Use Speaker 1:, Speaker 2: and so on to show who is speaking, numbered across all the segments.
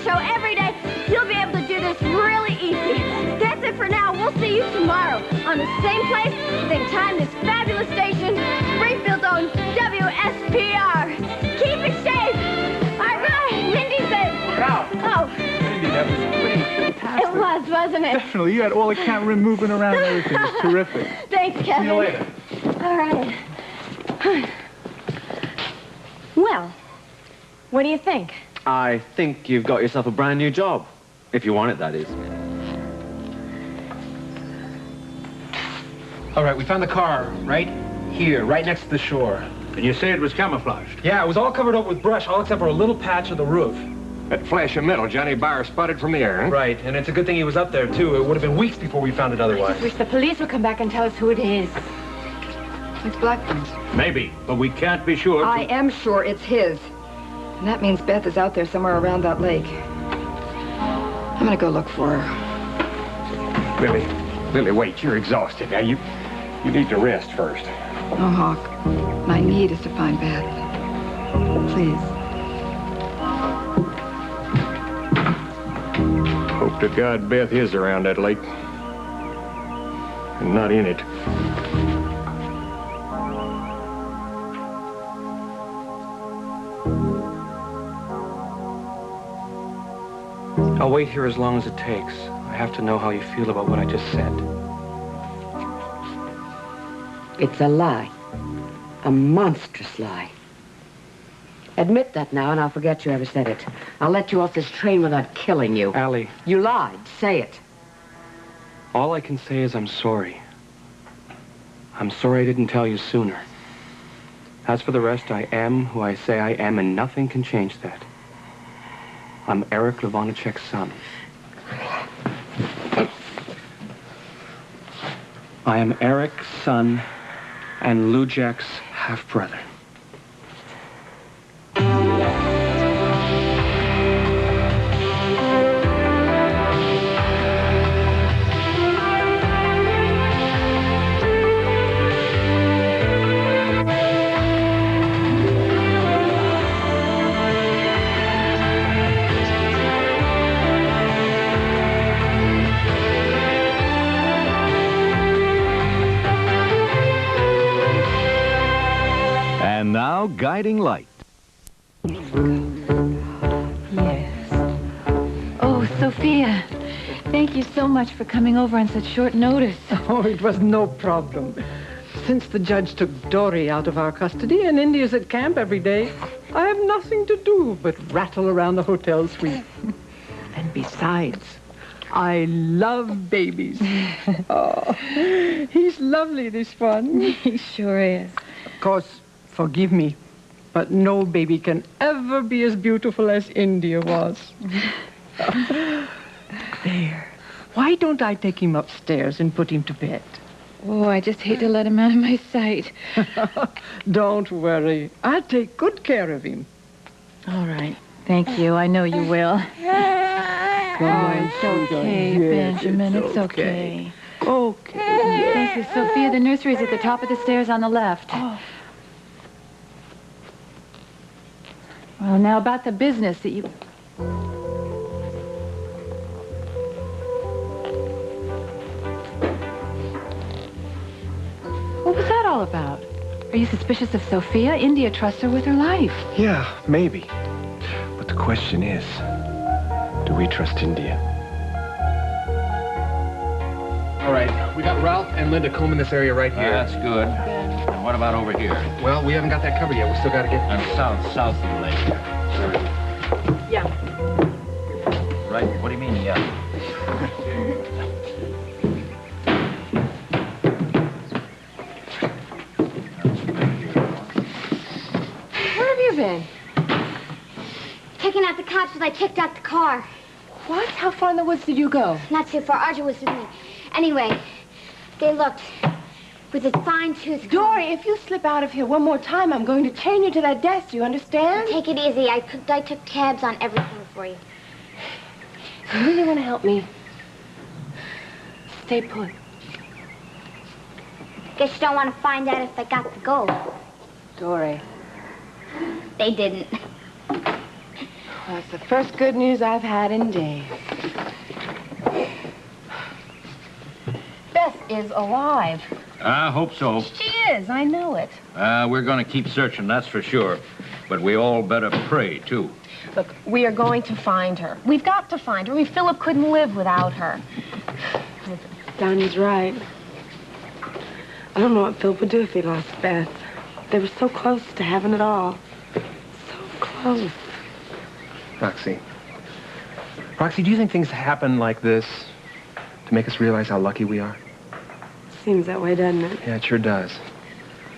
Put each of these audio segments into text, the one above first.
Speaker 1: show every day, you'll be able to do this really easy. That's it for now. We'll see you tomorrow on the same place, same time, this fabulous station, Springfield's own WSPR. Keep it safe. All right, Mindy says.
Speaker 2: Wow.
Speaker 1: Oh.
Speaker 2: Mindy, that was pretty fantastic.
Speaker 1: It was, wasn't it?
Speaker 2: Definitely. You had all the camera moving around and everything. It was terrific.
Speaker 1: Thanks, Kevin.
Speaker 2: See you later.
Speaker 1: All right. Well, what do you think?
Speaker 3: I think you've got yourself a brand new job. If you want it, that is.
Speaker 4: All right, we found the car right here, right next to the shore.
Speaker 5: And you say it was camouflaged?
Speaker 4: Yeah, it was all covered up with brush, all except for a little patch of the roof.
Speaker 5: That flash of metal Johnny Byer spotted from the air, huh?
Speaker 4: Right, and it's a good thing he was up there, too. It would have been weeks before we found it otherwise.
Speaker 1: I wish the police would come back and tell us who it is.
Speaker 6: It's Blackman's.
Speaker 5: Maybe, but we can't be sure.
Speaker 6: I am sure it's his. And that means Beth is out there somewhere around that lake. I'm gonna go look for her.
Speaker 5: Lily, wait, you're exhausted. Now, you need to rest first.
Speaker 6: Oh, Hawk, my need is to find Beth. Please.
Speaker 5: Hope to God Beth is around that lake. And not in it.
Speaker 4: I'll wait here as long as it takes. I have to know how you feel about what I just said.
Speaker 7: It's a lie. A monstrous lie. Admit that now, and I'll forget you ever said it. I'll let you off this train without killing you.
Speaker 4: Allie.
Speaker 7: You lied. Say it.
Speaker 4: All I can say is I'm sorry. I'm sorry I didn't tell you sooner. As for the rest, I am who I say I am, and nothing can change that. I'm Eric Levonichek's son. I am Eric's son and Lou Jack's half-brother.
Speaker 8: And now, Guiding Light.
Speaker 9: Yes. Oh, Sophia, thank you so much for coming over on such short notice.
Speaker 10: Oh, it was no problem. Since the judge took Dory out of our custody and India's at camp every day, I have nothing to do but rattle around the hotel suite. And besides, I love babies. Oh, he's lovely, this one.
Speaker 9: He sure is.
Speaker 10: Of course, forgive me, but no baby can ever be as beautiful as India was. There. Why don't I take him upstairs and put him to bed?
Speaker 9: Oh, I just hate to let him out of my sight.
Speaker 10: Don't worry. I'll take good care of him.
Speaker 9: All right. Thank you. I know you will. It's okay, Benjamin. It's okay.
Speaker 10: Okay.
Speaker 9: Thank you, Sophia. The nursery's at the top of the stairs on the left.
Speaker 10: Oh.
Speaker 9: Well, now about the business that you... What was that all about? Are you suspicious of Sophia? India trusts her with her life.
Speaker 5: Yeah, maybe. But the question is, do we trust India?
Speaker 4: All right, we got Ralph and Linda combing this area right here.
Speaker 11: That's good. And what about over here?
Speaker 4: Well, we haven't got that covered yet. We still got to get...
Speaker 11: And south of the lake.
Speaker 9: Yeah.
Speaker 11: Right, what do you mean, yeah?
Speaker 1: Where have you been? Checking out the cops as I checked out the car.
Speaker 9: What? How far in the woods did you go?
Speaker 1: Not too far. Archer was with me. Anyway, they looked with a fine-tooth comb.
Speaker 9: Dory, if you slip out of here one more time, I'm going to chain you to that desk. Do you understand?
Speaker 1: Take it easy. I took tabs on everything for you.
Speaker 9: If you really want to help me, stay put.
Speaker 1: Guess you don't want to find out if they got the gold.
Speaker 9: Dory.
Speaker 1: They didn't.
Speaker 7: That's the first good news I've had in days.
Speaker 1: Beth is alive.
Speaker 11: I hope so.
Speaker 1: She is, I know it.
Speaker 11: We're going to keep searching, that's for sure. But we all better pray, too.
Speaker 1: Look, we are going to find her. We've got to find her. I mean, Philip couldn't live without her.
Speaker 12: Donnie's right. I don't know what Philip would do if he lost Beth. They were so close to having it all. So close.
Speaker 5: Roxy. Roxy, do you think things happen like this to make us realize how lucky we are?
Speaker 12: Seems that way, doesn't it?
Speaker 5: Yeah, it sure does.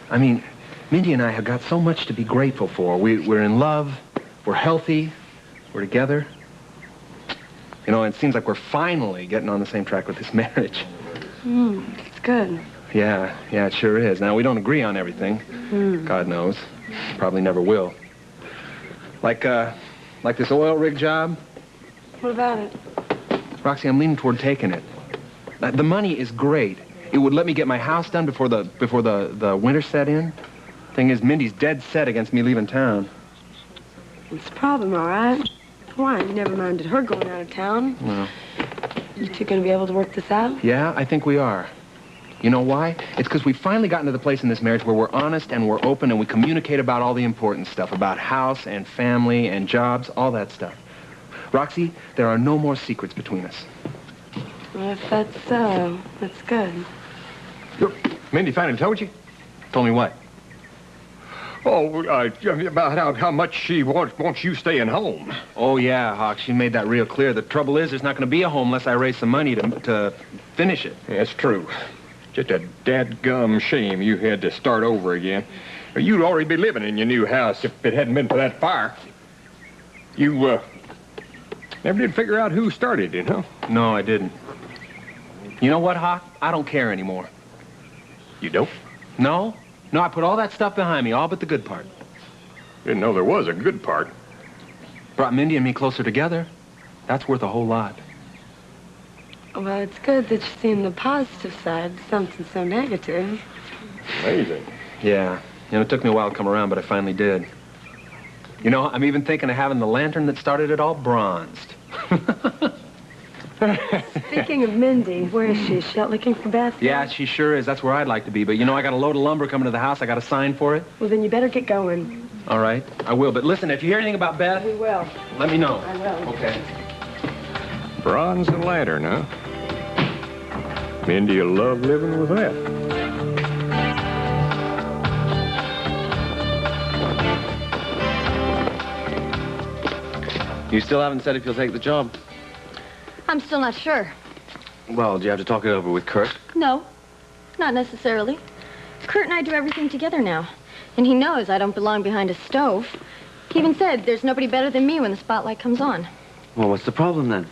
Speaker 5: I mean, Mindy and I have got so much to be grateful for. We're in love, we're healthy, we're together. You know, it seems like we're finally getting on the same track with this marriage.
Speaker 12: It's good.
Speaker 5: Yeah, it sure is. Now, we don't agree on everything. God knows. Probably never will. Like this oil rig job.
Speaker 12: What about it?
Speaker 5: Roxy, I'm leaning toward taking it. The money is great. It would let me get my house done before the winter set in. Thing is, Mindy's dead set against me leaving town.
Speaker 12: It's a problem, all right. Why? You never minded her going out of town.
Speaker 5: Well.
Speaker 12: You two gonna be able to work this out?
Speaker 5: Yeah, I think we are. You know why? It's because we've finally gotten to the place in this marriage where we're honest and we're open and we communicate about all the important stuff, about house and family and jobs, all that stuff. Roxy, there are no more secrets between us.
Speaker 12: Well, if that's so, that's good.
Speaker 13: Mindy finally told you?
Speaker 5: Told me what?
Speaker 13: Oh, about how much she wants you staying home.
Speaker 5: Oh, yeah, Hawk. She made that real clear. The trouble is, there's not going to be a home unless I raise some money to finish it.
Speaker 13: Yeah, that's true. Just a dadgum shame you had to start over again. You'd already be living in your new house if it hadn't been for that fire. You, never did figure out who started it, huh?
Speaker 5: No, I didn't. You know what, Hawk? I don't care anymore.
Speaker 13: You don't?
Speaker 5: No, I put all that stuff behind me, all but the good part.
Speaker 13: Didn't know there was a good part.
Speaker 5: Brought Mindy and me closer together. That's worth a whole lot.
Speaker 12: Well, it's good that you're seeing the positive side, something so negative.
Speaker 13: Amazing.
Speaker 5: Yeah, you know, it took me a while to come around, but I finally did. You know, I'm even thinking of having the lantern that started it all bronzed.
Speaker 12: Speaking of Mindy, where is she? Is she out looking for Beth?
Speaker 5: Yeah, she sure is. That's where I'd like to be. But, you know, I got a load of lumber coming to the house. I got to sign for it.
Speaker 12: Well, then you better get going.
Speaker 5: All right, I will. But listen, if you hear anything about Beth...
Speaker 12: We will.
Speaker 5: Let me know.
Speaker 12: I will.
Speaker 5: Okay.
Speaker 13: Bronze and lantern, huh? Mindy will love living with that.
Speaker 3: You still haven't said if you'll take the job.
Speaker 1: I'm still not sure.
Speaker 3: Well, do you have to talk it over with Kurt?
Speaker 1: No, not necessarily. Kurt and I do everything together now. And he knows I don't belong behind a stove. He even said there's nobody better than me when the spotlight comes on.
Speaker 3: Well, what's the problem then?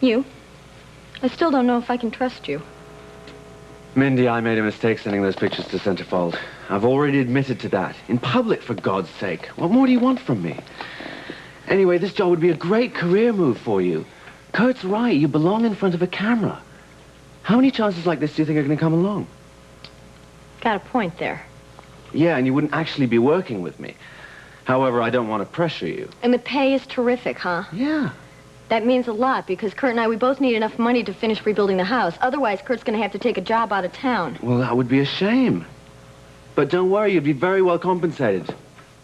Speaker 1: You. I still don't know if I can trust you.
Speaker 3: Mindy, I made a mistake sending those pictures to Centerfold. I've already admitted to that. In public, for God's sake. What more do you want from me? Anyway, this job would be a great career move for you. Kurt's right. You belong in front of a camera. How many chances like this do you think are going to come along?
Speaker 1: Got a point there.
Speaker 3: Yeah, and you wouldn't actually be working with me. However, I don't want to pressure you.
Speaker 1: And the pay is terrific, huh?
Speaker 3: Yeah.
Speaker 1: That means a lot, because Kurt and I, we both need enough money to finish rebuilding the house. Otherwise, Kurt's going to have to take a job out of town.
Speaker 3: Well, that would be a shame. But don't worry, you'd be very well compensated.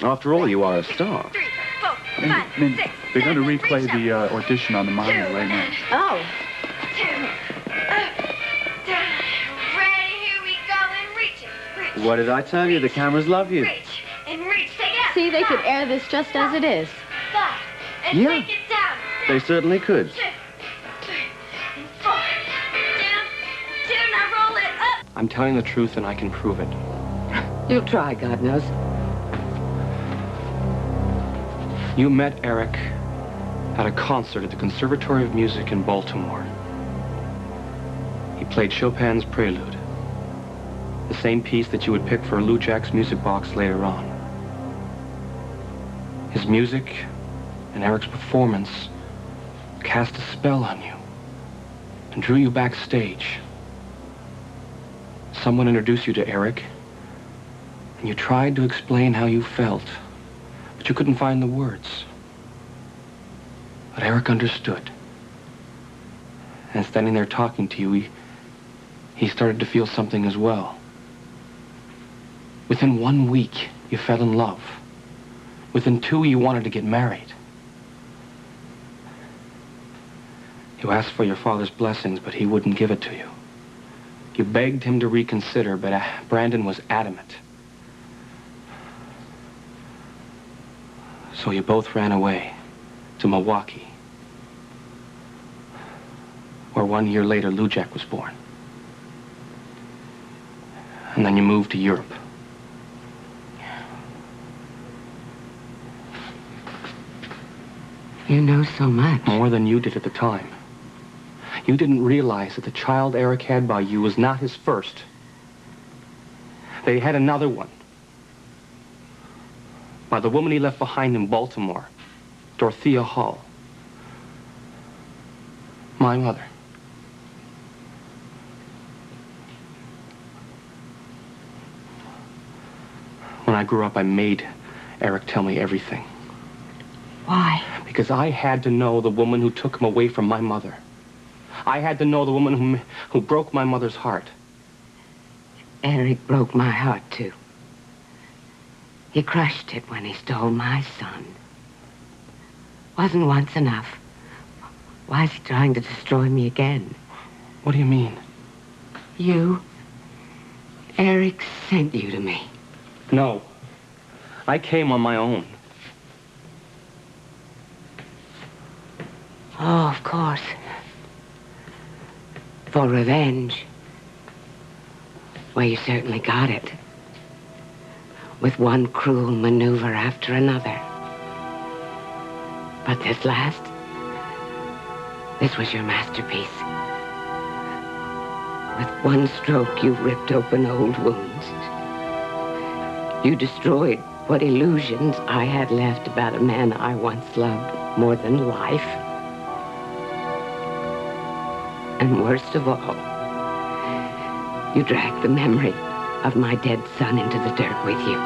Speaker 3: After all, you are a star.
Speaker 1: 3, 4, 5, 6,
Speaker 2: they're going to replay the audition on the monitor right now.
Speaker 1: Oh.
Speaker 14: 2, ready, here we go, and reach it. Reach.
Speaker 3: What did I tell you? The cameras love you.
Speaker 14: Reach, and reach, take it up.
Speaker 1: See, they could air this just as it is.
Speaker 14: 5, and
Speaker 3: Yeah.
Speaker 14: take it down.
Speaker 3: They certainly could.
Speaker 14: 2, 3, and 4. Down, 2, now roll it up.
Speaker 4: I'm telling the truth and I can prove it.
Speaker 7: You'll try, God knows.
Speaker 4: You met Eric at a concert at the Conservatory of Music in Baltimore. He played Chopin's Prelude, the same piece that you would pick for Lou Jack's music box later on. His music and Eric's performance cast a spell on you and drew you backstage. Someone introduced you to Eric, and you tried to explain how you felt, but you couldn't find the words. But Eric understood. And standing there talking to you, he started to feel something as well. Within 1 week, you fell in love. Within 2, you wanted to get married. You asked for your father's blessings, but he wouldn't give it to you. You begged him to reconsider, but Brandon was adamant. So you both ran away to Milwaukee, where 1 year later, Lujak was born. And then you moved to Europe.
Speaker 7: You know so much.
Speaker 4: More than you did at the time. You didn't realize that the child Eric had by you was not his first. They had another one. By the woman he left behind in Baltimore, Dorothea Hall. My mother. When I grew up, I made Eric tell me everything.
Speaker 7: Why?
Speaker 4: Because I had to know the woman who took him away from my mother. I had to know the woman who broke my mother's heart.
Speaker 7: Eric broke my heart, too. He crushed it when he stole my son. Wasn't once enough. Why is he trying to destroy me again?
Speaker 4: What do you mean?
Speaker 7: You. Eric sent you to me.
Speaker 4: No. I came on my own.
Speaker 7: Oh, of course. For revenge. Well, you certainly got it. With one cruel maneuver after another. But this last, this was your masterpiece. With one stroke, you ripped open old wounds. You destroyed what illusions I had left about a man I once loved more than life. And worst of all, you dragged the memory of my dead son into the dirt with you.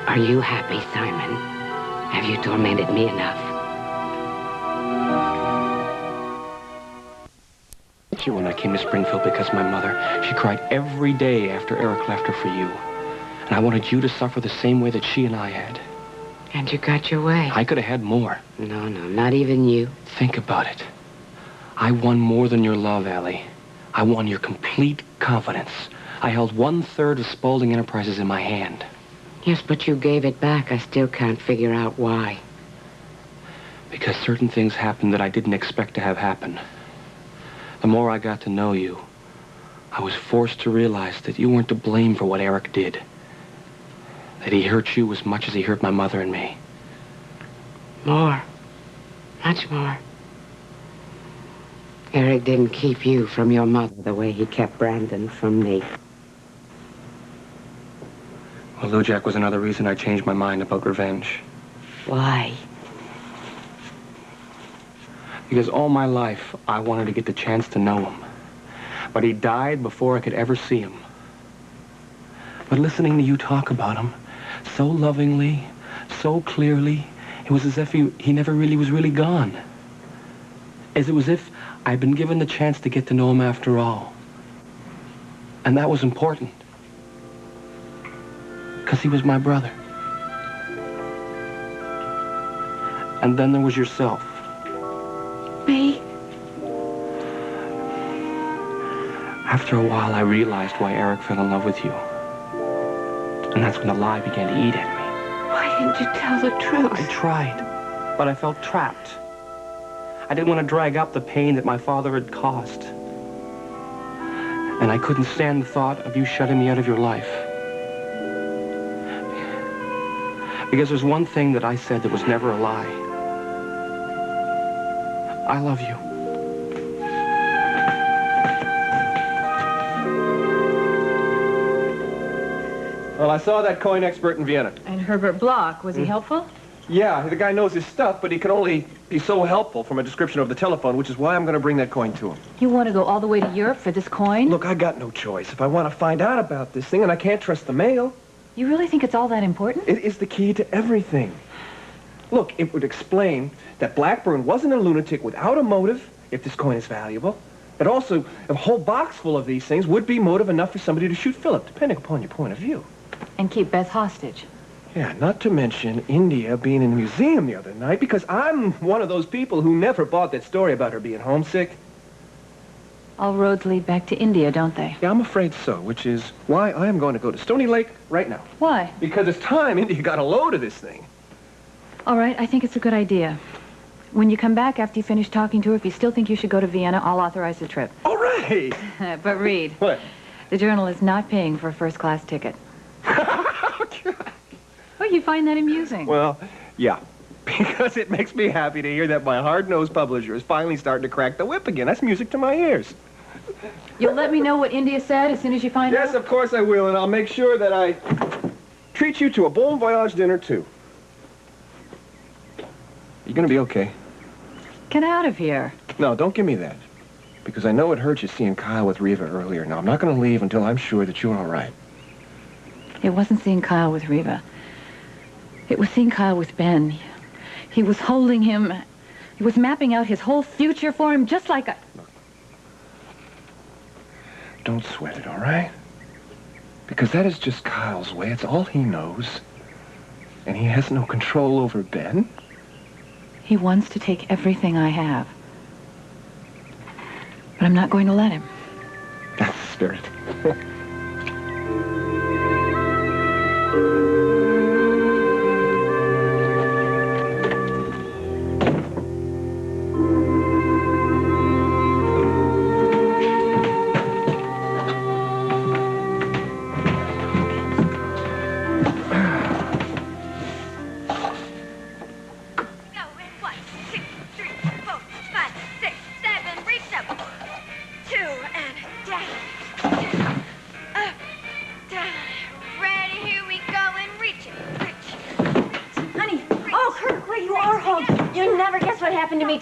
Speaker 7: Are you happy, Simon? Have you tormented me enough?
Speaker 4: When I came to Springfield because my mother, she cried every day after Eric left her for you. And I wanted you to suffer the same way that she and I had.
Speaker 7: And you got your way.
Speaker 4: I could have had more.
Speaker 7: No, not even you.
Speaker 4: Think about it. I won more than your love, Allie. I won your complete confidence. I held 1/3 of Spaulding Enterprises in my hand.
Speaker 7: Yes, but you gave it back. I still can't figure out why.
Speaker 4: Because certain things happened that I didn't expect to have happen. The more I got to know you, I was forced to realize that you weren't to blame for what Eric did. That he hurt you as much as he hurt my mother and me.
Speaker 7: More. Much more. Eric didn't keep you from your mother the way he kept Brandon from me.
Speaker 4: Well, Lujak was another reason I changed my mind about revenge.
Speaker 7: Why?
Speaker 4: Because all my life, I wanted to get the chance to know him. But he died before I could ever see him. But listening to you talk about him, so lovingly, so clearly, it was as if he never really was really gone. It was as if I'd been given the chance to get to know him after all. And that was important. Because he was my brother. And then there was yourself.
Speaker 7: Me?
Speaker 4: After a while, I realized why Eric fell in love with you. And that's when the lie began to eat at me.
Speaker 7: Why didn't you tell the truth?
Speaker 4: I tried, but I felt trapped. I didn't want to drag up the pain that my father had caused. And I couldn't stand the thought of you shutting me out of your life. Because there's one thing that I said that was never a lie. I love you.
Speaker 15: Well, I saw that coin expert in Vienna.
Speaker 9: And Herbert Bloch, was he helpful?
Speaker 15: Yeah, the guy knows his stuff, but he can only be so helpful from a description of the telephone, which is why I'm going to bring that coin to him.
Speaker 9: You want to go all the way to Europe for this coin?
Speaker 15: Look, I got no choice. If I want to find out about this thing, and I can't trust the mail.
Speaker 9: You really think it's all that important?
Speaker 15: It is the key to everything. Look, it would explain that Blackburn wasn't a lunatic without a motive, if this coin is valuable. But also, a whole box full of these things would be motive enough for somebody to shoot Philip, depending upon your point of view.
Speaker 9: And keep Beth hostage.
Speaker 15: Yeah, not to mention India being in the museum the other night, because I'm one of those people who never bought that story about her being homesick.
Speaker 9: All roads lead back to India, don't they?
Speaker 15: Yeah, I'm afraid so, which is why I am going to go to Stony Lake right now.
Speaker 9: Why?
Speaker 15: Because it's time India got a load of this thing.
Speaker 9: All right, I think it's a good idea. When you come back after you finish talking to her, if you still think you should go to Vienna, I'll authorize the trip.
Speaker 15: All right!
Speaker 9: But Reed.
Speaker 15: What?
Speaker 9: The Journal is not paying for a first-class ticket. Oh, you find that amusing?
Speaker 15: Well, yeah. Because it makes me happy to hear that my hard-nosed publisher is finally starting to crack the whip again. That's music to my ears.
Speaker 9: You'll let me know what India said as soon as you find out?
Speaker 15: Yes, of course I will, and I'll make sure that I treat you to a bon voyage dinner, too. You gonna be okay?
Speaker 9: Get out of here.
Speaker 15: No, don't give me that. Because I know it hurt you seeing Kyle with Reva earlier. Now, I'm not gonna leave until I'm sure that you're all right.
Speaker 9: It wasn't seeing Kyle with Reva. It was seeing Kyle with Ben. He was holding him. He was mapping out his whole future for him, just like a...
Speaker 15: Don't sweat it, all right? Because that is just Kyle's way. It's all he knows. And he has no control over Ben.
Speaker 9: He wants to take everything I have. But I'm not going to let him.
Speaker 15: That's the spirit.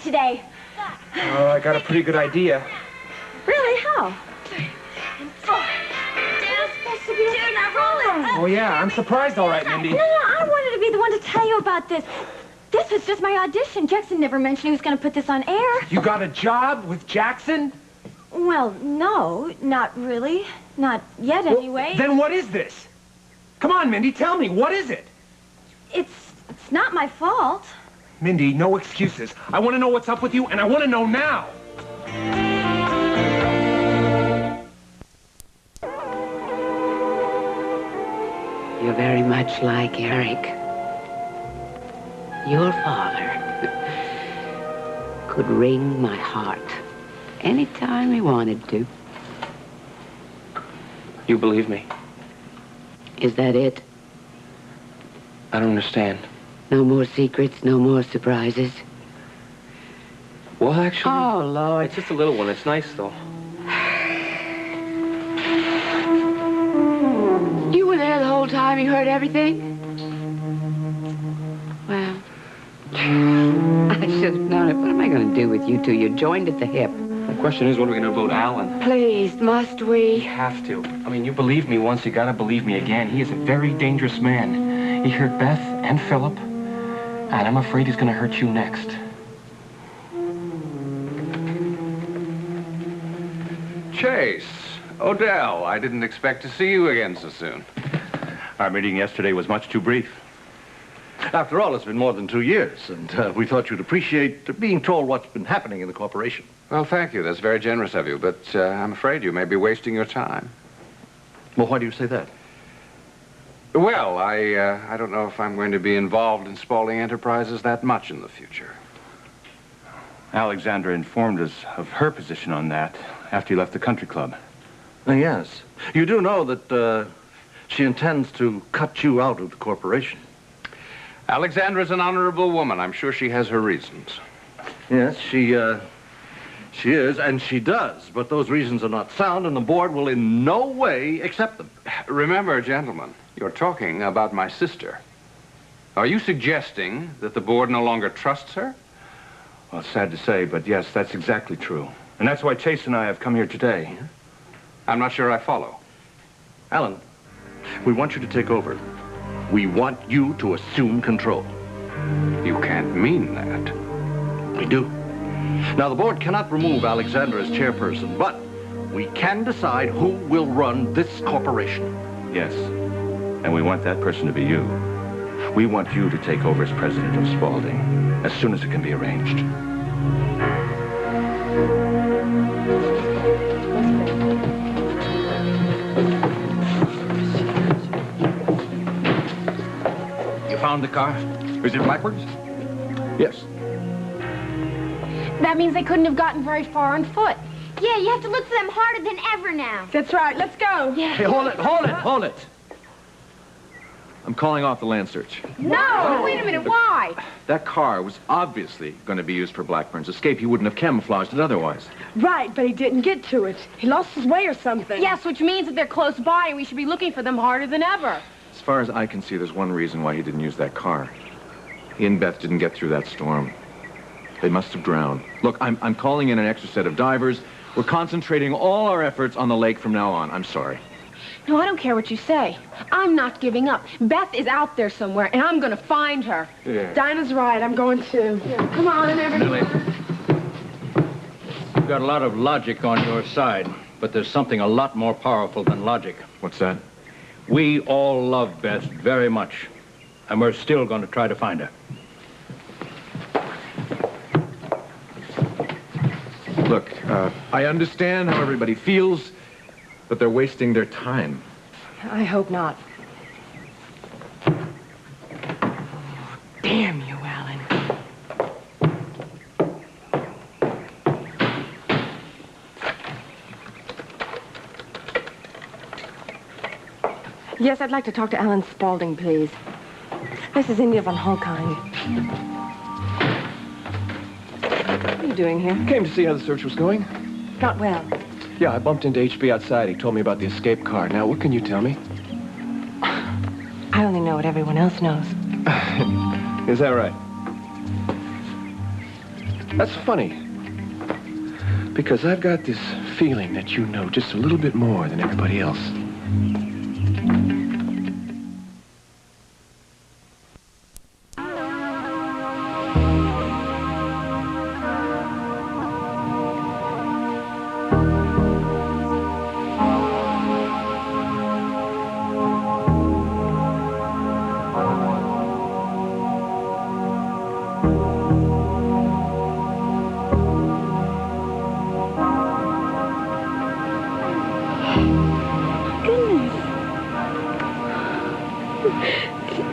Speaker 1: Today.
Speaker 15: Oh, I got a pretty good idea.
Speaker 1: Really? How?
Speaker 15: Oh, yeah, I'm surprised, all right, Mindy.
Speaker 1: No, I wanted to be the one to tell you about this. This was just my audition. Jackson never mentioned he was going to put this on air.
Speaker 15: You got a job with Jackson?
Speaker 1: Well, no, not really. Not yet, anyway.
Speaker 15: Then what is this? Come on, Mindy, tell me, what is it?
Speaker 1: It's not my fault.
Speaker 15: Mindy, no excuses. I want to know what's up with you, and I want to know now.
Speaker 7: You're very much like Eric. Your father could wring my heart anytime he wanted to.
Speaker 4: You believe me?
Speaker 7: Is that it?
Speaker 4: I don't understand.
Speaker 7: No more secrets, no more surprises.
Speaker 4: Well, actually...
Speaker 7: Oh, Lord.
Speaker 4: It's just a little one. It's nice, though.
Speaker 7: You were there the whole time? You heard everything? Well, I should have known it. What am I going to do with you two? You're joined at the hip.
Speaker 4: The question is, what are we going to do about Alan?
Speaker 7: Please, must we?
Speaker 4: We have to. I mean, you believed me once, you got to believe me again. He is a very dangerous man. He hurt Beth and Philip. And I'm afraid he's going to hurt you next.
Speaker 11: Chase, Odell, I didn't expect to see you again so soon.
Speaker 16: Our meeting yesterday was much too brief. After all, it's been more than 2 years, and we thought you'd appreciate being told what's been happening in the corporation.
Speaker 11: Well, thank you. That's very generous of you, but I'm afraid you may be wasting your time.
Speaker 16: Well, why do you say that?
Speaker 11: Well, I don't know if I'm going to be involved in Spaulding Enterprises that much in the future.
Speaker 16: Alexandra informed us of her position on that after you left the country club. Yes. You do know that she intends to cut you out of the corporation.
Speaker 11: Alexandra's an honorable woman. I'm sure she has her reasons.
Speaker 16: Yes, she is, and she does. But those reasons are not sound, and the board will in no way accept them.
Speaker 11: Remember, gentlemen, you're talking about my sister. Are you suggesting that the board no longer trusts her?
Speaker 16: Well, it's sad to say, but yes, that's exactly true. And that's why Chase and I have come here today.
Speaker 11: I'm not sure I follow.
Speaker 16: Alan, we want you to take over. We want you to assume control.
Speaker 11: You can't mean that.
Speaker 16: We do. Now, the board cannot remove Alexander as chairperson, but we can decide who will run this corporation.
Speaker 17: Yes, and we want that person to be you. We want you to take over as president of Spaulding as soon as it can be arranged. You found the car? Is it Blackburn's?
Speaker 5: Yes.
Speaker 1: That means they couldn't have gotten very far on foot. Yeah, you have to look for them harder than ever now.
Speaker 12: That's right. Let's go.
Speaker 1: Yeah.
Speaker 5: Hey, hold it. I'm calling off the land search.
Speaker 12: No! Wait a minute. Why?
Speaker 5: That car was obviously going to be used for Blackburn's escape. He wouldn't have camouflaged it otherwise.
Speaker 12: Right, but he didn't get to it. He lost his way or something.
Speaker 1: Yes, which means that they're close by and we should be looking for them harder than ever.
Speaker 5: As far as I can see, there's one reason why he didn't use that car. He and Beth didn't get through that storm. They must have drowned. Look, I'm calling in an extra set of divers. We're concentrating all our efforts on the lake from now on. I'm sorry.
Speaker 1: No, I don't care what you say. I'm not giving up. Beth is out there somewhere, and I'm going to find her.
Speaker 5: Yeah.
Speaker 12: Dinah's right. I'm going too. Yeah. Come on, everybody.
Speaker 18: You've got a lot of logic on your side, but there's something a lot more powerful than logic.
Speaker 5: What's that?
Speaker 18: We all love Beth very much, and we're still going to try to find her.
Speaker 5: Look, I understand how everybody feels, but they're wasting their time.
Speaker 12: I hope not.
Speaker 7: Damn you, Alan.
Speaker 12: Yes, I'd like to talk to Alan Spaulding, please. This is India von Holkine. What are you doing here?
Speaker 15: Came to see how the search was going.
Speaker 12: Not well.
Speaker 15: Yeah, I bumped into HB outside. He told me about the escape car. Now, what can you tell me?
Speaker 12: I only know what everyone else knows.
Speaker 15: Is that right? That's funny. Because I've got this feeling that you know just a little bit more than everybody else.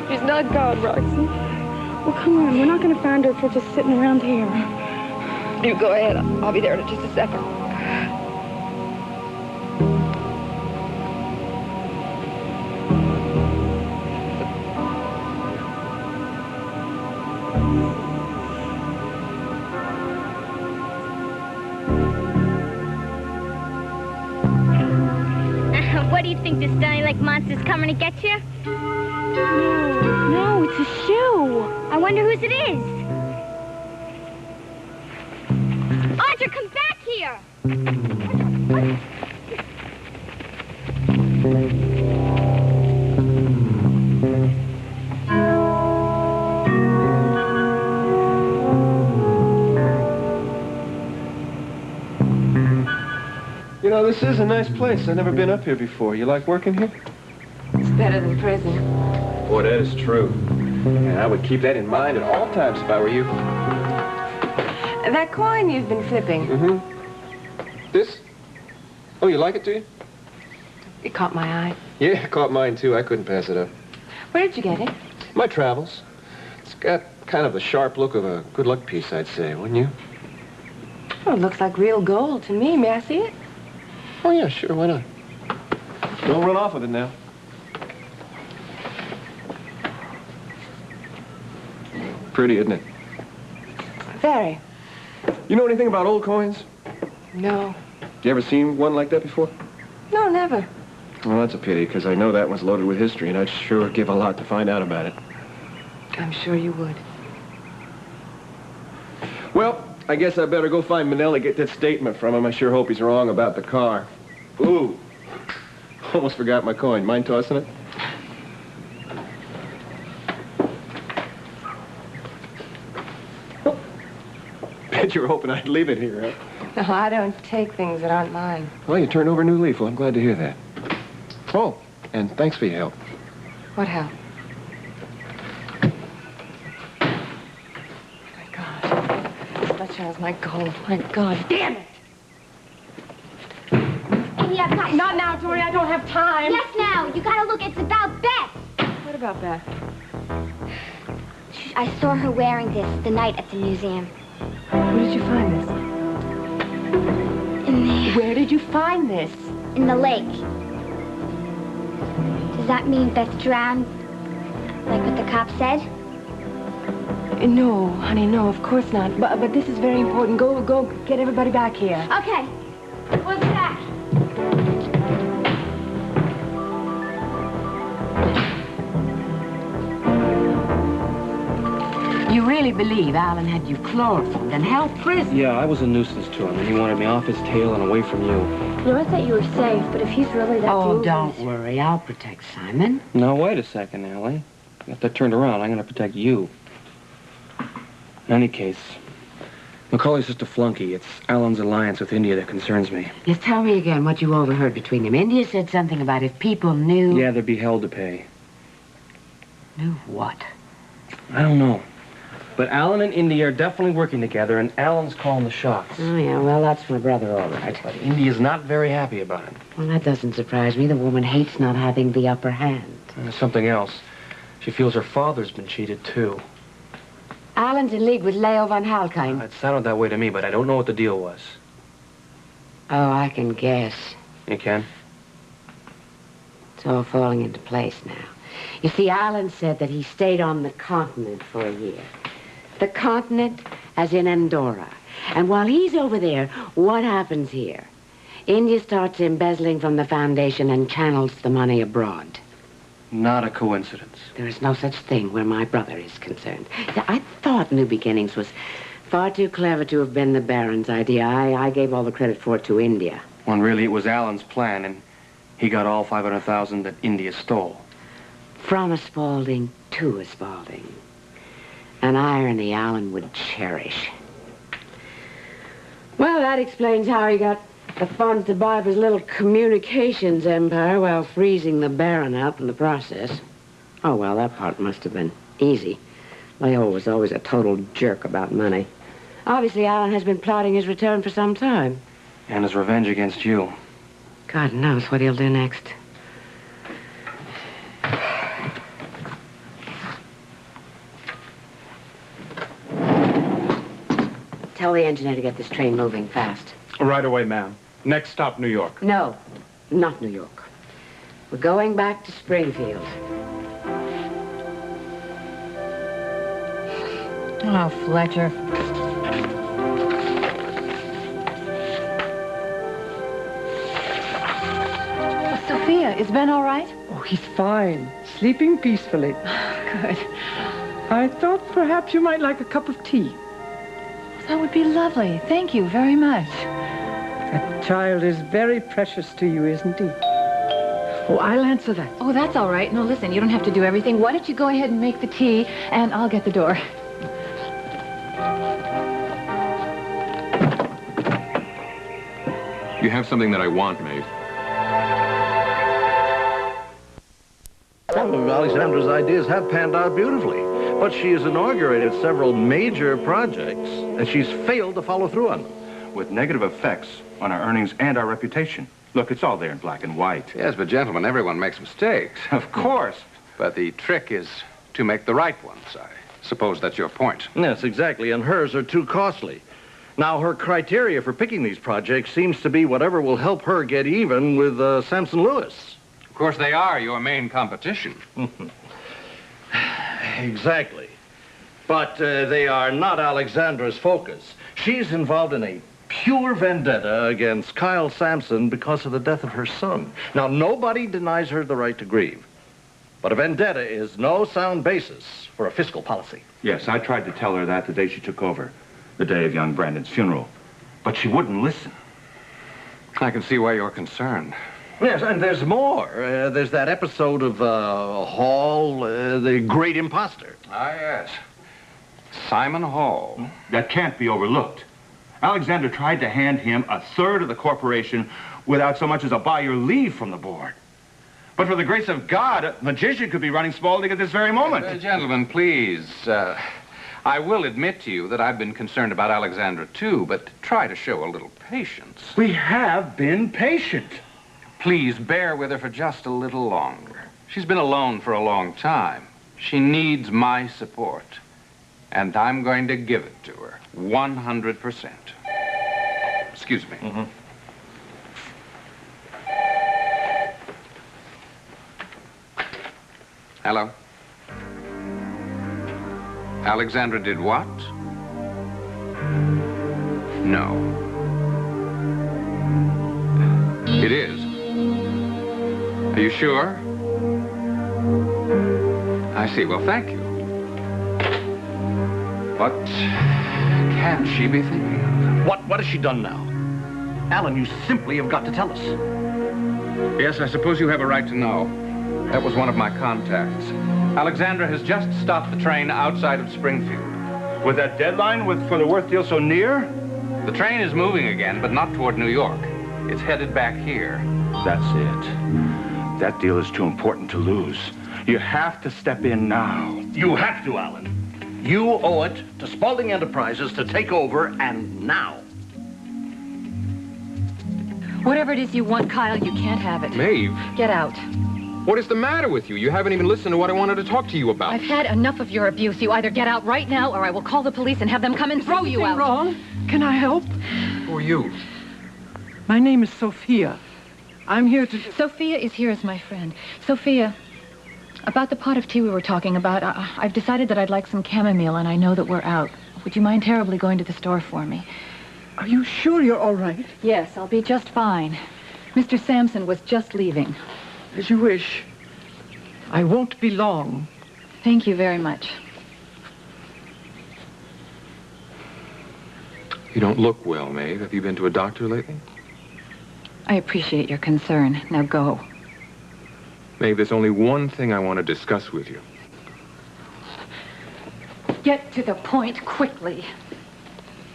Speaker 12: She's not gone, Roxy. Well, come on. We're not going to find her if we're just sitting around here. You go ahead. I'll be there in just a second.
Speaker 14: What do you think, this Stoney Lake monster's coming to get you?
Speaker 1: No, it's a shoe.
Speaker 14: I wonder whose it is. Audra, come back here!
Speaker 15: You know, this is a nice place. I've never been up here before. You like working here?
Speaker 12: It's better than prison.
Speaker 15: Boy, that is true. And I would keep that in mind at all times if I were you.
Speaker 12: That coin you've been flipping.
Speaker 15: Mm-hmm. This? Oh, you like it, do you?
Speaker 12: It caught my eye.
Speaker 15: Yeah, it caught mine, too. I couldn't pass it up.
Speaker 12: Where did you get it?
Speaker 15: My travels. It's got kind of the sharp look of a good luck piece, I'd say, wouldn't you?
Speaker 12: Oh, it looks like real gold to me. May I see it?
Speaker 15: Oh, yeah, sure. Why not? Don't run off with it now. Pretty, isn't it?
Speaker 12: Very.
Speaker 15: You know anything about old coins?
Speaker 12: No.
Speaker 15: You ever seen one like that before?
Speaker 12: No, never.
Speaker 15: Well, that's a pity, because I know that one's loaded with history, and I'd sure give a lot to find out about it.
Speaker 12: I'm sure you would.
Speaker 15: Well, I guess I better go find Manelli, get that statement from him. I sure hope he's wrong about the car. Ooh. Almost forgot my coin. Mind tossing it? bet you were hoping I'd leave it here, huh?
Speaker 7: No, I don't take things that aren't mine.
Speaker 15: Well, you turned over a new leaf. Well, I'm glad to hear that. Oh, and thanks for your help.
Speaker 7: What help? My God. That child's my gold. My God. Damn it!
Speaker 1: Yeah,
Speaker 12: Not now, Dory. I don't have time.
Speaker 1: Yes, now. You gotta look. It's about Beth.
Speaker 12: What about that?
Speaker 1: I saw her wearing this the night at the museum.
Speaker 12: Where did you find this?
Speaker 1: In there.
Speaker 12: Where did you find this?
Speaker 1: In the lake. Does that mean Beth drowned? Like what the cop said?
Speaker 12: No, honey, no, of course not. But this is very important. Go get everybody back here.
Speaker 1: Okay. What's that?
Speaker 7: You really believe Alan had you chloroformed and held prison?
Speaker 4: Yeah, I was a nuisance to him, and he wanted me off his tail and away from you.
Speaker 1: No, I thought you were safe, but if he's really that
Speaker 7: Oh,
Speaker 1: dangerous...
Speaker 7: don't worry. I'll protect Simon.
Speaker 4: Now, wait a second, Allie. If that turned around, I'm going to protect you. In any case, Macaulay's just a flunky. It's Alan's alliance with India that concerns me.
Speaker 7: Just tell me again what you overheard between them. India said something about if people knew...
Speaker 4: Yeah, there'd be hell to pay.
Speaker 7: Knew what?
Speaker 4: I don't know. But Alan and India are definitely working together, and Alan's calling the shots.
Speaker 7: Oh, yeah, well, that's my brother, all right.
Speaker 4: But India's not very happy about it.
Speaker 7: Well, that doesn't surprise me. The woman hates not having the upper hand.
Speaker 4: And there's something else. She feels her father's been cheated, too.
Speaker 7: Alan's in league with Leo von Halkine.
Speaker 4: It sounded that way to me, but I don't know what the deal was.
Speaker 7: Oh, I can guess.
Speaker 4: You can?
Speaker 7: It's all falling into place now. You see, Alan said that he stayed on the continent for a year. The continent, as in Andorra. And while he's over there, what happens here? India starts embezzling from the foundation and channels the money abroad.
Speaker 4: Not a coincidence.
Speaker 7: There is no such thing where my brother is concerned. I thought New Beginnings was far too clever to have been the Baron's idea. I gave all the credit for it to India.
Speaker 4: When really it was Alan's plan, and he got all 500,000 that India stole.
Speaker 7: From a Spaulding to a Spaulding. An irony Alan would cherish. Well, that explains how he got the funds to buy up his little communications empire while freezing the Baron out in the process. Oh, well, that part must have been easy. Leo was always a total jerk about money. Obviously, Alan has been plotting his return for some time.
Speaker 4: And his revenge against you.
Speaker 7: God knows what he'll do next. Tell the engineer to get this train moving fast.
Speaker 11: Right away, ma'am. Next stop, New York.
Speaker 7: No, not New York. We're going back to Springfield.
Speaker 9: Oh, Fletcher. Sophia, is Ben all right?
Speaker 10: Oh, he's fine. Sleeping peacefully.
Speaker 9: Good.
Speaker 10: I thought perhaps you might like a cup of tea.
Speaker 9: That would be lovely. Thank you very much.
Speaker 10: That child is very precious to you, isn't he? Oh, I'll answer that.
Speaker 9: Oh, that's all right. No, listen, you don't have to do everything. Why don't you go ahead and make the tea, and I'll get the door.
Speaker 5: You have something that I want, Maeve.
Speaker 16: Some of Alexandra's ideas have panned out beautifully, but she has inaugurated several major projects, and she's failed to follow through on them.
Speaker 17: With negative effects on our earnings and our reputation. Look, it's all there in black and white.
Speaker 11: Yes, but gentlemen, everyone makes mistakes.
Speaker 17: Of course.
Speaker 11: But the trick is to make the right ones. I suppose that's your point.
Speaker 16: Yes, exactly, and hers are too costly. Now, her criteria for picking these projects seems to be whatever will help her get even with Samson Lewis.
Speaker 11: Of course, they are your main competition.
Speaker 16: Exactly. But they are not Alexandra's focus. She's involved in a pure vendetta against Kyle Sampson because of the death of her son. Now, nobody denies her the right to grieve. But a vendetta is no sound basis for a fiscal policy.
Speaker 17: Yes, I tried to tell her that the day she took over, the day of young Brandon's funeral. But she wouldn't listen.
Speaker 11: I can see why you're concerned.
Speaker 16: Yes, and there's more. There's that episode of Hall, the great imposter.
Speaker 11: Ah, yes. Simon Hall.
Speaker 17: That can't be overlooked. Alexander tried to hand him a third of the corporation without so much as a by your leave from the board. But for the grace of God, a magician could be running Spaulding at this very moment.
Speaker 11: Gentlemen, please. I will admit to you that I've been concerned about Alexandra, too, but try to show a little patience.
Speaker 17: We have been patient.
Speaker 11: Please bear with her for just a little longer. She's been alone for a long time. She needs my support, and I'm going to give it to her, 100%. Excuse me.
Speaker 17: Mm-hmm.
Speaker 11: Hello? Alexandra did what? No. It is. Are you sure? I see. Well, thank you. What can she be thinking of?
Speaker 16: What has she done now? Alan, you simply have got to tell us.
Speaker 11: Yes, I suppose you have a right to know. That was one of my contacts. Alexandra has just stopped the train outside of Springfield.
Speaker 17: With that deadline for the Worth deal so near?
Speaker 11: The train is moving again, but not toward New York. It's headed back here.
Speaker 17: That's it. That deal is too important to lose. You have to step in now.
Speaker 16: You have to, Alan. You owe it to Spaulding Enterprises to take over, and now.
Speaker 9: Whatever it is you want, Kyle, you can't have it.
Speaker 19: Maeve?
Speaker 9: Get out.
Speaker 19: What is the matter with you? You haven't even listened to what I wanted to talk to you about.
Speaker 9: I've had enough of your abuse. You either get out right now, or I will call the police and have them come and throw you out.
Speaker 10: Wrong? Can I help?
Speaker 19: Who are you?
Speaker 10: My name is Sophia. I'm here to...
Speaker 9: Sophia is here as my friend. Sophia, about the pot of tea we were talking about, I've decided that I'd like some chamomile, and I know that we're out. Would you mind terribly going to the store for me?
Speaker 10: Are you sure you're all right?
Speaker 9: Yes, I'll be just fine. Mr. Sampson was just leaving.
Speaker 10: As you wish. I won't be long.
Speaker 9: Thank you very much.
Speaker 19: You don't look well, Maeve. Have you been to a doctor lately?
Speaker 9: I appreciate your concern. Now go.
Speaker 19: Maeve, there's only one thing I want to discuss with you.
Speaker 9: Get to the point quickly.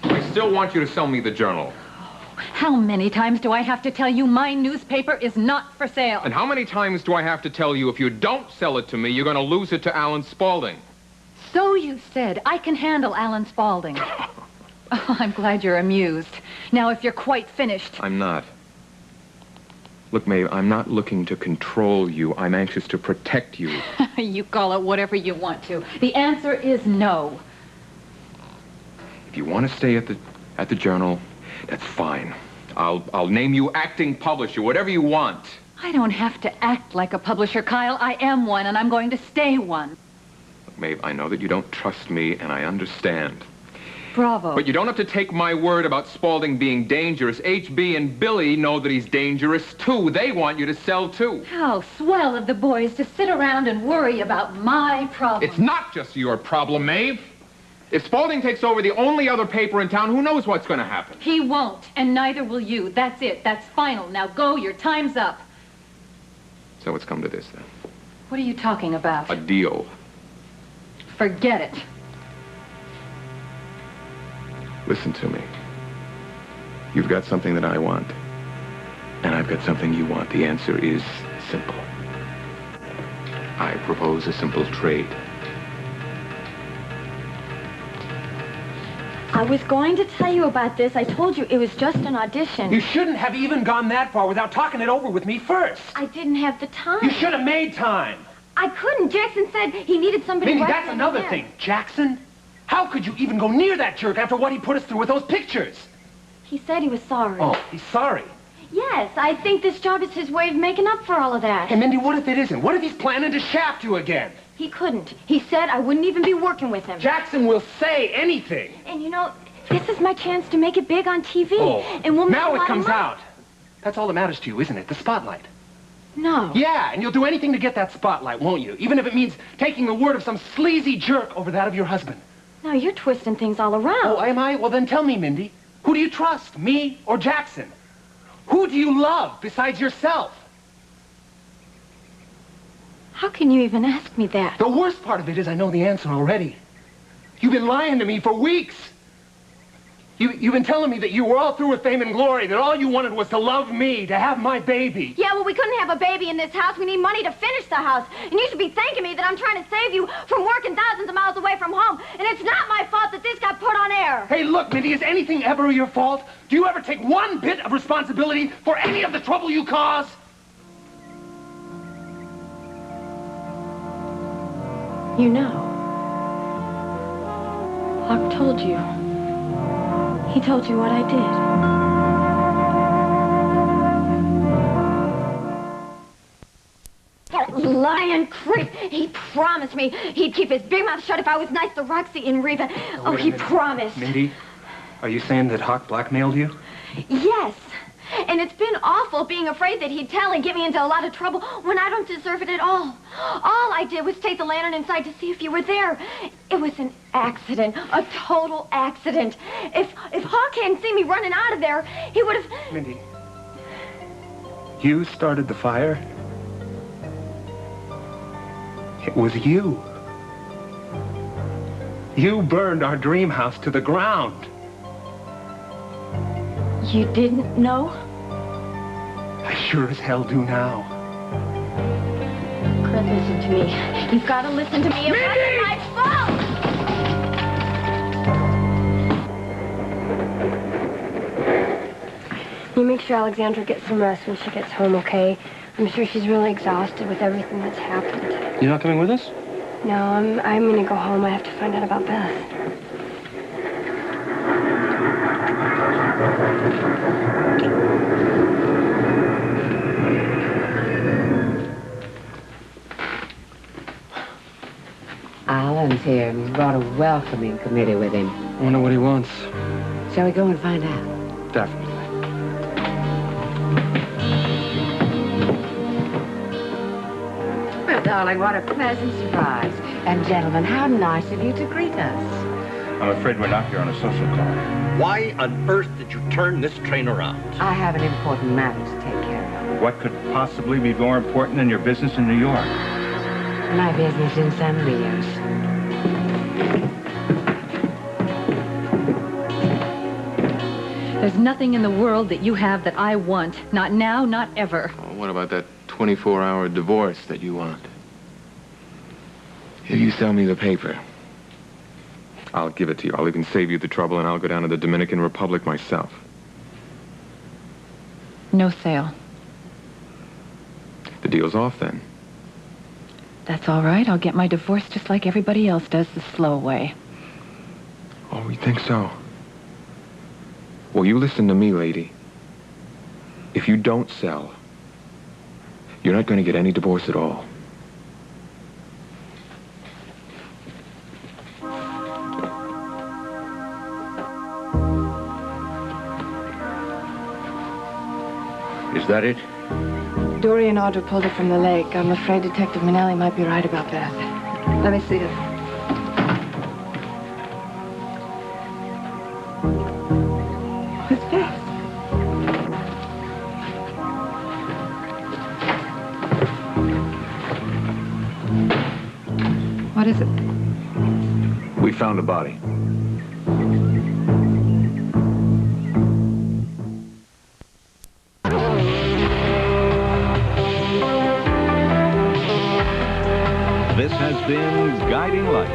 Speaker 19: I still want you to sell me the journal.
Speaker 9: How many times do I have to tell you my newspaper is not for sale?
Speaker 19: And how many times do I have to tell you if you don't sell it to me, you're going to lose it to Alan Spaulding?
Speaker 9: So you said. I can handle Alan Spaulding. Oh, I'm glad you're amused. Now, if you're quite finished...
Speaker 19: I'm not. Look, Maeve, I'm not looking to control you. I'm anxious to protect you.
Speaker 9: You call it whatever you want to. The answer is no.
Speaker 19: If you want to stay at the journal, that's fine. I'll name you acting publisher, whatever you want.
Speaker 9: I don't have to act like a publisher, Kyle. I am one, and I'm going to stay one.
Speaker 19: Look, Maeve, I know that you don't trust me, and I understand.
Speaker 9: Bravo.
Speaker 19: But you don't have to take my word about Spaulding being dangerous. HB and Billy know that he's dangerous, too. They want you to sell, too.
Speaker 9: How swell of the boys to sit around and worry about my problem.
Speaker 19: It's not just your problem, Maeve. If Spaulding takes over the only other paper in town, who knows what's going to happen?
Speaker 9: He won't, and neither will you. That's it. That's final. Now go. Your time's up.
Speaker 19: So it's come to this, then.
Speaker 9: What are you talking about?
Speaker 19: A deal.
Speaker 9: Forget it.
Speaker 19: Listen to me. You've got something that I want, and I've got something you want. The answer is simple. I propose a simple trade.
Speaker 1: I was going to tell you about this. I told you it was just an audition.
Speaker 15: You shouldn't have even gone that far without talking it over with me first.
Speaker 1: I didn't have the time.
Speaker 15: You should have made time.
Speaker 1: I couldn't. Jackson said he needed somebody.
Speaker 15: Mindy,
Speaker 1: right
Speaker 15: that's
Speaker 1: then
Speaker 15: another
Speaker 1: and there.
Speaker 15: thing. Jackson? How could you even go near that jerk after what he put us through with those pictures?
Speaker 1: He said he was sorry.
Speaker 15: Oh, he's sorry.
Speaker 1: Yes, I think this job is his way of making up for all of that.
Speaker 15: Hey, Mindy, what if it isn't? What if he's planning to shaft you again?
Speaker 1: He couldn't. He said I wouldn't even be working with him.
Speaker 15: Jackson will say anything.
Speaker 1: And you know, this is my chance to make it big on TV.
Speaker 15: Oh,
Speaker 1: and we'll make
Speaker 15: now
Speaker 1: a
Speaker 15: it
Speaker 1: lot
Speaker 15: comes
Speaker 1: of money.
Speaker 15: out. That's all that matters to you, isn't it? The spotlight.
Speaker 1: No.
Speaker 15: Yeah, and you'll do anything to get that spotlight, won't you? Even if it means taking the word of some sleazy jerk over that of your husband.
Speaker 1: No, you're twisting things all around.
Speaker 15: Oh, am I? Well, then tell me, Mindy. Who do you trust, me or Jackson? Who do you love besides yourself?
Speaker 1: How can you even ask me that?
Speaker 15: The worst part of it is I know the answer already. You've been lying to me for weeks. You've been telling me that you were all through with fame and glory, that all you wanted was to love me, to have my baby.
Speaker 1: Yeah, well, we couldn't have a baby in this house. We need money to finish the house. And you should be thanking me that I'm trying to save you from working thousands of miles away from home. And it's not my fault that this got put on air.
Speaker 15: Hey, look, Mindy, is anything ever your fault? Do you ever take one bit of responsibility for any of the trouble you cause?
Speaker 12: You know, Hawk told you. He told you what I did.
Speaker 1: That lying creep. He promised me he'd keep his big mouth shut if I was nice to Roxy and Reva. Oh, he promised.
Speaker 15: Mindy, are you saying that Hawk blackmailed you?
Speaker 1: Yes. And it's been awful being afraid that he'd tell and get me into a lot of trouble when I don't deserve it at all. All I did was take the lantern inside to see if you were there. It was an accident, a total accident. If Hawk hadn't seen me running out of there, he would have...
Speaker 15: Mindy, you started the fire? It was you. You burned our dream house to the ground.
Speaker 1: You didn't know?
Speaker 15: I sure as hell do now.
Speaker 1: Chris, listen to me. You've got to listen to me. It wasn't my fault!
Speaker 12: You make sure Alexandra gets some rest when she gets home, okay? I'm sure she's really exhausted with everything that's happened.
Speaker 4: You're not coming with us?
Speaker 12: No, I'm gonna go home. I have to find out about Beth.
Speaker 7: Alan's here, and we brought a welcoming committee with him.
Speaker 4: I wonder what he wants.
Speaker 7: Shall we go and find out?
Speaker 4: Definitely.
Speaker 7: Well, darling, what a pleasant surprise. And gentlemen, how nice of you to greet us.
Speaker 17: I'm afraid we're not here on a social call.
Speaker 16: Why on earth did you turn this train around?
Speaker 7: I have an important matter to take care of.
Speaker 17: What could possibly be more important than your business in New York?
Speaker 7: My business in San Rios.
Speaker 9: There's nothing in the world that you have that I want. Not now, not ever.
Speaker 19: Oh, what about that 24-hour divorce that you want? If you sell me the paper, I'll give it to you. I'll even save you the trouble, and I'll go down to the Dominican Republic myself.
Speaker 9: No sale.
Speaker 19: The deal's off, then.
Speaker 9: That's all right. I'll get my divorce just like everybody else does, the slow way.
Speaker 19: Oh, you think so? Well, you listen to me, lady. If you don't sell, you're not going to get any divorce at all.
Speaker 18: Is that it?
Speaker 12: Dory and Audra pulled it from the lake. I'm afraid Detective Minnelli might be right about Beth. Let me see it. What's Beth?
Speaker 6: What is it?
Speaker 19: We found a body.
Speaker 8: This has been Guiding Light.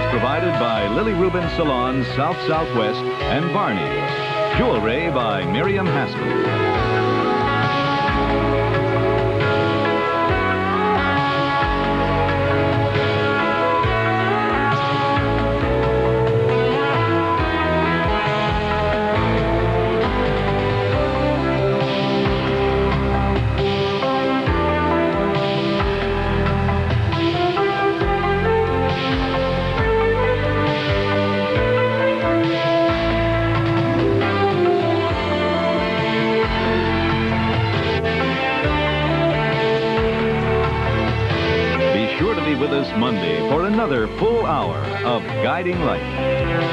Speaker 8: Provided by Lily Rubin Salon, South Southwest, and Barney's. Jewelry by Miriam Haskell. us Monday for another full hour of Guiding Light.